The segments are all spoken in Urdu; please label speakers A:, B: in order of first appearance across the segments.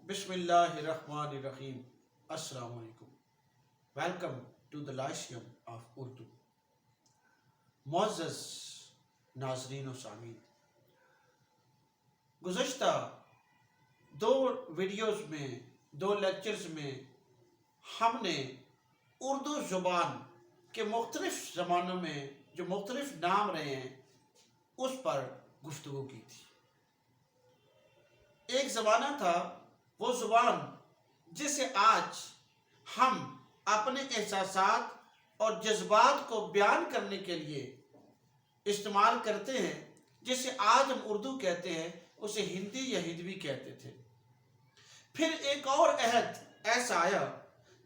A: بسم اللہ الرحمن الرحیم. السلام علیکم. Welcome to the lyceum of Urdu. معزز ناظرین و سامعین، گزشتہ دو ویڈیوز میں، دو لیکچرز میں ہم نے اردو زبان کے مختلف زبانوں میں جو مختلف نام رہے ہیں اس پر گفتگو کی تھی. ایک زمانہ تھا، وہ زبان جسے آج ہم اپنے احساسات اور جذبات کو بیان کرنے کے لیے استعمال کرتے ہیں، جسے آج ہم اردو کہتے ہیں، اسے ہندی یا ہندوی کہتے تھے. پھر ایک اور عہد ایسا آیا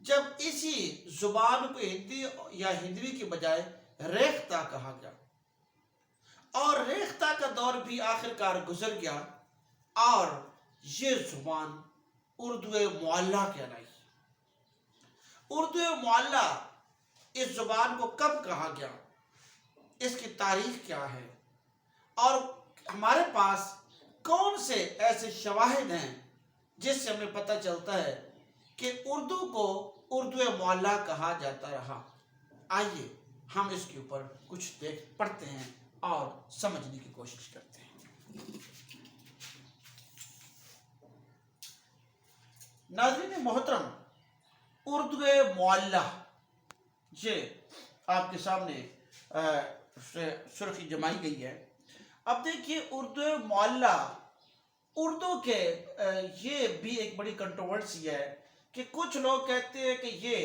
A: جب اسی زبان کو ہندی یا ہندوی کی بجائے ریختہ کہا گیا، اور ریختہ کا دور بھی آخر کار گزر گیا اور یہ زبان اردو معلیٰ کہلائی. اردو معلیٰ اس زبان کو کب کہا گیا، اس کی تاریخ کیا ہے، اور ہمارے پاس کون سے ایسے شواہد ہیں جس سے ہمیں پتہ چلتا ہے کہ اردو کو اردو معلیٰ کہا جاتا رہا. آئیے ہم اس کے اوپر کچھ پڑھتے ہیں اور سمجھنے کی کوشش کرتے ہیں. ناظرین محترم، اردو معلیٰ یہ آپ کے سامنے سرخی جمائی گئی ہے. اب دیکھیے اردو معلیٰ، اردو کے یہ بھی ایک بڑی کنٹروورسی ہے کہ کچھ لوگ کہتے ہیں کہ یہ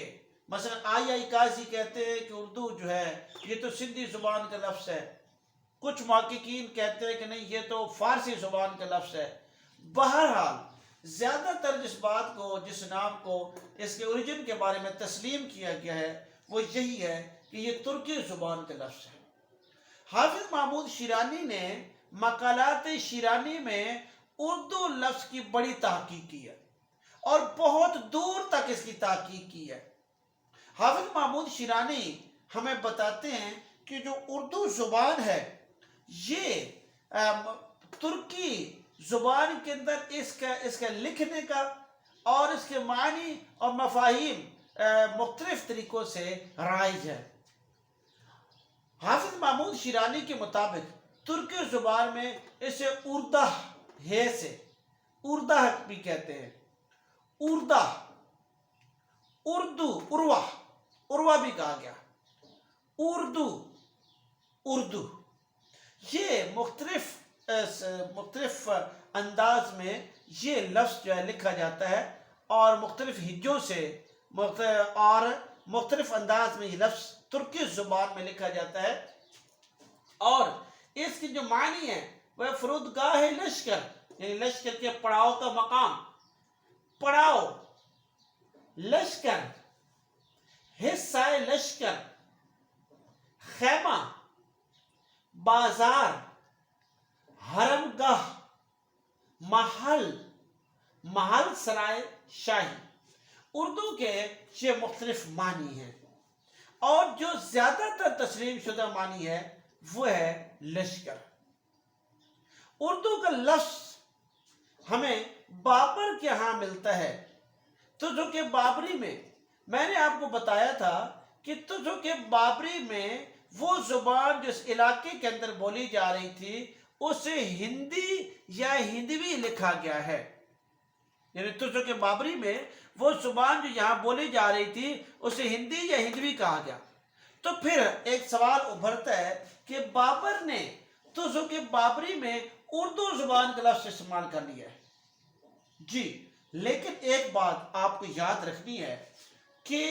A: مثلا آئی قاضی کہتے ہیں کہ اردو جو ہے یہ تو سندھی زبان کا لفظ ہے. کچھ محققین کہتے ہیں کہ نہیں، یہ تو فارسی زبان کا لفظ ہے. بہرحال زیادہ تر جس بات کو، جس نام کو، اس کے اوریجن کے بارے میں تسلیم کیا گیا ہے وہ یہی ہے کہ یہ ترکی زبان کا لفظ ہے. حافظ محمود شیرانی نے مقالات شیرانی میں اردو لفظ کی بڑی تحقیق کی ہے اور بہت دور تک اس کی تحقیق کی ہے. حافظ محمود شیرانی ہمیں بتاتے ہیں کہ جو اردو زبان ہے یہ ترکی زبان کے اندر اس کا لکھنے کا اور اس کے معنی اور مفاہیم مختلف طریقوں سے رائج ہے. حافظ محمود شیرانی کے مطابق ترکی زبان میں اسے اردہ ہے سے، اردہ بھی کہتے ہیں، اردہ، اردو، عروہ بھی کہا گیا، اردو یہ مختلف انداز میں یہ لفظ جو ہے لکھا جاتا ہے اور مختلف ہجوں سے اور مختلف انداز میں یہ لفظ ترکی زبان میں لکھا جاتا ہے. اور اس کی جو معنی ہے وہ فرودگاہ لشکر، یعنی لشکر کے پڑاؤ کا مقام، پڑاؤ، لشکر، حصہ لشکر، خیمہ، بازار، حرم گاہ، محل سرائے شاہی. اردو کے یہ مختلف معنی ہیں اور جو زیادہ تر تسلیم شدہ معنی ہے وہ ہے لشکر. اردو کا لفظ ہمیں بابر کے ہاں ملتا ہے. تو جو کہ بابری میں نے آپ کو بتایا تھا کہ تو جو کہ بابری میں وہ زبان جس علاقے کے اندر بولی جا رہی تھی اسے ہندی یا ہندوی لکھا گیا ہے. یعنی تو جو کہ بابری میں وہ زبان جو یہاں بولی جا رہی تھی اسے ہندی یا ہندوی کہا گیا. تو پھر ایک سوال ابھرتا ہے کہ بابر نے تو جو کہ بابری میں اردو زبان کا لفظ استعمال کر لیا ہے. جی، لیکن ایک بات آپ کو یاد رکھنی ہے کہ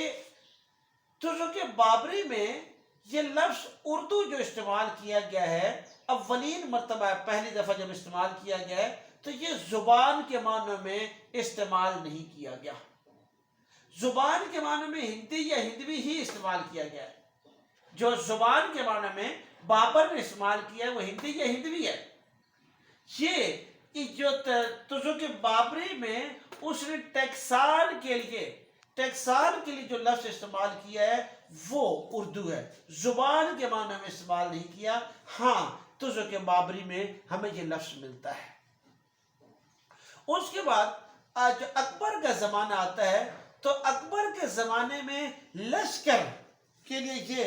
A: تو جو کہ بابری میں یہ لفظ اردو جو استعمال کیا گیا ہے، اولین مرتبہ پہلی دفعہ جب استعمال کیا گیا ہے تو یہ زبان کے معنی میں استعمال نہیں کیا گیا. زبان کے معنی میں ہندی یا ہندوی ہی استعمال کیا گیا ہے. جو زبان کے معنی میں بابر نے استعمال کیا ہے وہ ہندی یا ہندوی ہے. یہ جو کہ بابری میں اس نے ٹیکسان کے لیے جو لفظ استعمال کیا ہے وہ اردو ہے، زبان کے معنی میں استعمال نہیں کیا. ہاں، تو جو کہ بابری میں ہمیں یہ لفظ ملتا ہے. اس کے بعد جو اکبر کا زمانہ آتا ہے تو اکبر کے زمانے میں لشکر کے لیے یہ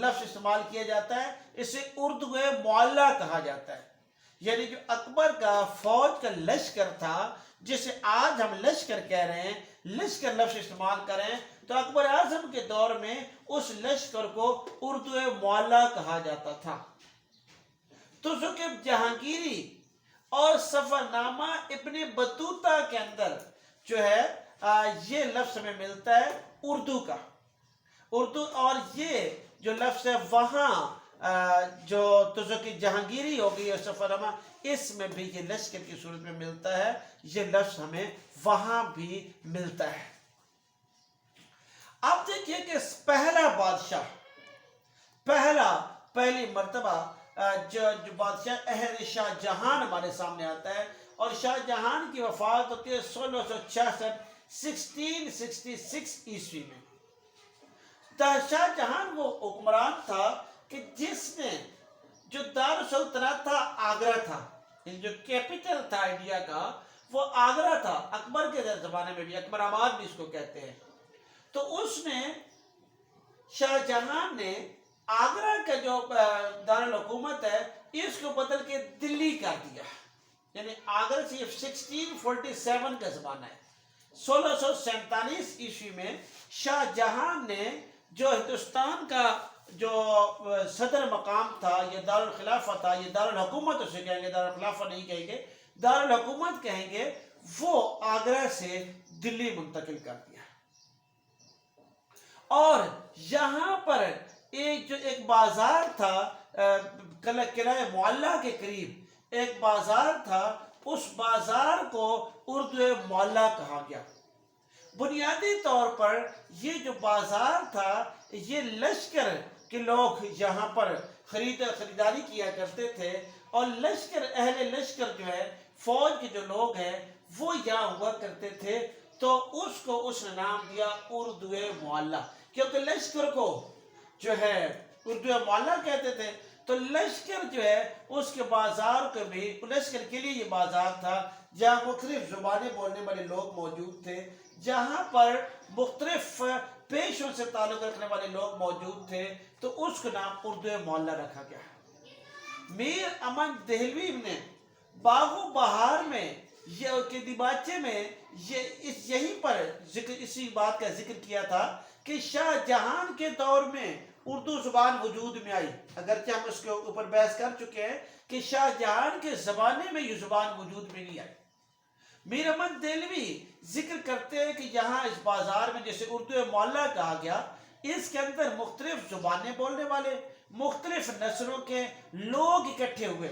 A: لفظ استعمال کیا جاتا ہے، اسے اردو میں معلّہ کہا جاتا ہے، یعنی جو اکبر کا فوج کا لشکر تھا جسے آج ہم لشکر کہہ رہے ہیں، لشکر لفظ استعمال کریں تو اکبر اعظم کے دور میں اس لشکر کو اردو معلّہ کہا جاتا تھا۔ تو جہانگیری اور سفر نامہ ابن بطوطہ کے اندر جو ہے یہ لفظ ہمیں ملتا ہے اردو کا، اردو، اور یہ جو لفظ ہے وہاں جو جہانگیری ہو گئی اور سفر نامہ، اس میں بھی یہ لشکر کی صورت میں ملتا ہے، یہ لفظ ہمیں وہاں بھی ملتا ہے۔ اب دیکھیے کہ پہلا بادشاہ، پہلی مرتبہ جو بادشاہ اہل شاہ جہان ہمارے سامنے آتا ہے، اور شاہ جہان کی وفات ہوتی ہے 1666 عیسوی میں۔ شاہ جہان وہ حکمران تھا کہ جس نے جو دارالسلطنت تھا آگرہ تھا، جو کیپٹل تھا انڈیا کا وہ آگرہ تھا، اکبر کے زمانے میں بھی اکبر آباد بھی اس کو کہتے ہیں۔ تو اس نے شاہ جہان نے آگرہ کا جو دارالحکومت ہے اس کو بدل کے دلی کر دیا، یعنی آگرہ سے 1647 کا زمانہ ہے۔ 1647 عیسوی میں شاہ جہان نے جو ہندوستان کا جو صدر مقام تھا، یہ دارالخلافہ تھا، یہ دارالحکومت اسے کہیں گے، دارالخلافہ نہیں کہیں گے، دارالحکومت کہیں گے، وہ آگرہ سے دلی منتقل کر دیا۔ اور یہاں پر ایک بازار تھا قلعہ معلّہ کے قریب ایک بازار تھا، اس بازار کو اردو معلّہ کہا گیا۔ بنیادی طور پر یہ جو بازار تھا یہ لشکر کے لوگ یہاں پر خریداری کیا کرتے تھے، اور اہل لشکر جو ہے، فوج کے جو لوگ ہیں وہ یہاں ہوا کرتے تھے، تو اس نے نام دیا اردو معلّہ، کیونکہ لشکر کو جو ہے اردو معلّہ کہتے تھے۔ تو لشکر جو ہے اس کے بازار کو بھی، لشکر کے لیے یہ بازار تھا جہاں مختلف زبانیں بولنے والے لوگ موجود تھے، جہاں پر مختلف پیشوں سے تعلق رکھنے والے لوگ موجود تھے، تو اس کا نام اردو معلّہ رکھا گیا۔ میر امن دہلوی نے باغ و بہار میں کے دیباچے میں یہیں پر اسی بات کا ذکر کیا تھا کہ شاہ جہان کے دور میں اردو زبان وجود میں آئی، اگرچہ ہم اس کے اوپر بحث کر چکے ہیں کہ شاہ جہان کے زمانے میں یہ زبان وجود میں نہیں آئی۔ میر امن دہلوی ذکر کرتے ہیں کہ یہاں اس بازار میں جیسے اردو معلّہ کہا گیا، اس کے اندر مختلف زبانیں بولنے والے، مختلف نسلوں کے لوگ اکٹھے ہوئے،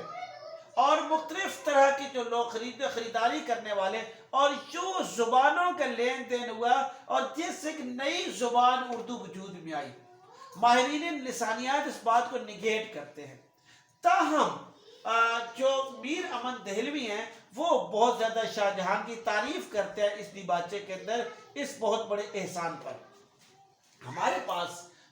A: اور مختلف طرح کے جو لوگ خریداری کرنے والے، اور جو زبانوں کا لین دین ہوا، اور جس سے ایک نئی زبان اردو وجود میں آئی۔ ماہرین لسانیات اس بات کو نگیٹ کرتے ہیں، تاہم جو میر امن دہلوی ہیں وہ بہت زیادہ شاہ جہان کی تعریف کرتے ہیں اس دیباچے کے اندر، اس بہت بڑے احسان پر۔ ہمارے پاس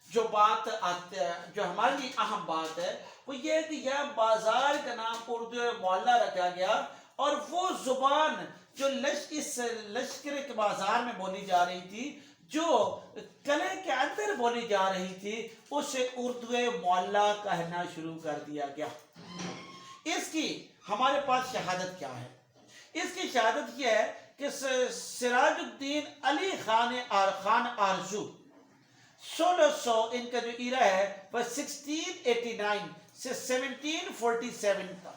A: جو بات آتی ہے، جو ہمارے لیے اہم بات ہے، وہ یہ ہے کہ یہاں بازار کا نام اردو معلّہ رکھا گیا، اور وہ زبان جو اس لشکر کے بازار میں بولی جا رہی تھی، جو قلعے کے اندر بولی جا رہی تھی، اسے اردو معلّہ کہنا شروع کر دیا گیا۔ اس کی ہمارے پاس شہادت کیا ہے؟ اس کی شہادت یہ ہے کہ سراج الدین علی خان آرزو 1600 ان کا جو ایرا ہے وہ 1689 سے 1747 کا،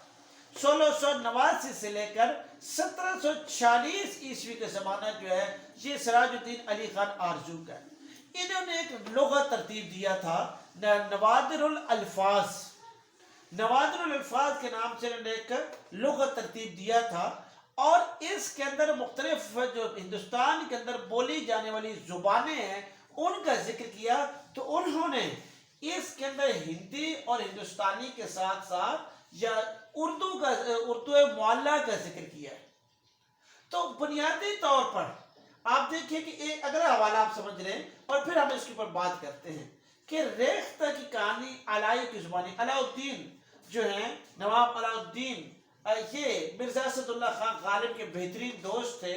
A: 1689 سے لے کر 1746 عیسوی کا زمانہ جو ہے یہ سراج الدین علی خان آرزو کا ہے۔ انہوں نے ایک لغت ترتیب دیا تھا نوادر الالفاظ، نوادر الالفاظ کے نام سے انہوں نے ایک لغت ترتیب دیا تھا، اور اس کے اندر مختلف جو ہندوستان کے اندر بولی جانے والی زبانیں ہیں ان کا ذکر کیا، تو انہوں نے اس کے اندر ہندی اور ہندوستانی کے ساتھ ساتھ یا اردو معلّہ کا ذکر کیا ہے۔ تو بنیادی طور پر آپ دیکھیں کہ ایک اگلا حوالہ آپ سمجھ رہے ہیں، اور پھر ہم اس کے اوپر بات کرتے ہیں کہ ریختہ کی کہانی علائی کی زبانی، علاء الدین جو ہیں، نواب علاء الدین، یہ مرزا اسد اللہ خان غالب کے بہترین دوست تھے،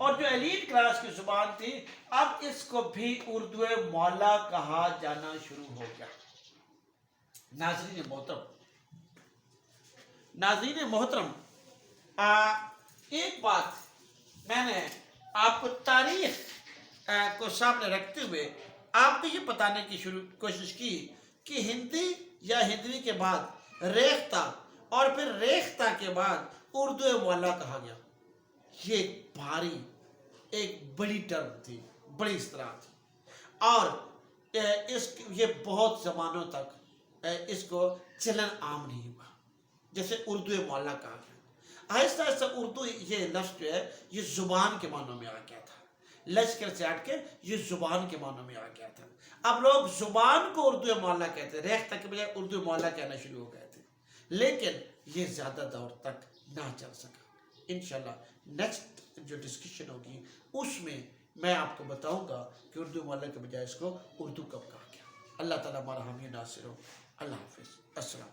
A: اور جو ایلیٹ کلاس کی زبان تھی اب اس کو بھی اردو مولا کہا جانا شروع ہو گیا۔ ناظرین محترم ایک بات میں نے آپ کو تاریخ کو سامنے رکھتے ہوئے آپ کو یہ بتانے کی کوشش کی کہ ہندی یا ہندوی کے بعد ریختہ اور پھر ریختہ کے بعد اردو مولا کہا گیا۔ یہ ایک بھاری ایک بڑی ٹرم تھی، بڑی اصطلاح تھی، اور یہ بہت زمانوں تک اس کو چلن عام نہیں ہوا، جیسے اردو مولا کہا گیا۔ آہستہ آہستہ اردو یہ لفظ جو ہے یہ زبان کے معنوں میں آ گیا تھا، لشکر سے ہٹ کے یہ زبان کے معنوں میں آ گیا تھا۔ اب لوگ زبان کو اردو مولا کہتے، ریختہ کے بجائے اردو مولا کہنا شروع ہو گئے تھے، لیکن یہ زیادہ دور تک نہ چل سکا۔ انشاءاللہ نیکسٹ جو ڈسکشن ہوگی اس میں آپ کو بتاؤں گا کہ اردو مولا کے بجائے اس کو اردو کب کہا گیا۔ اللہ تعالیٰ ہمارا حامی ناصر ہو۔ اللہ حافظ، السلام۔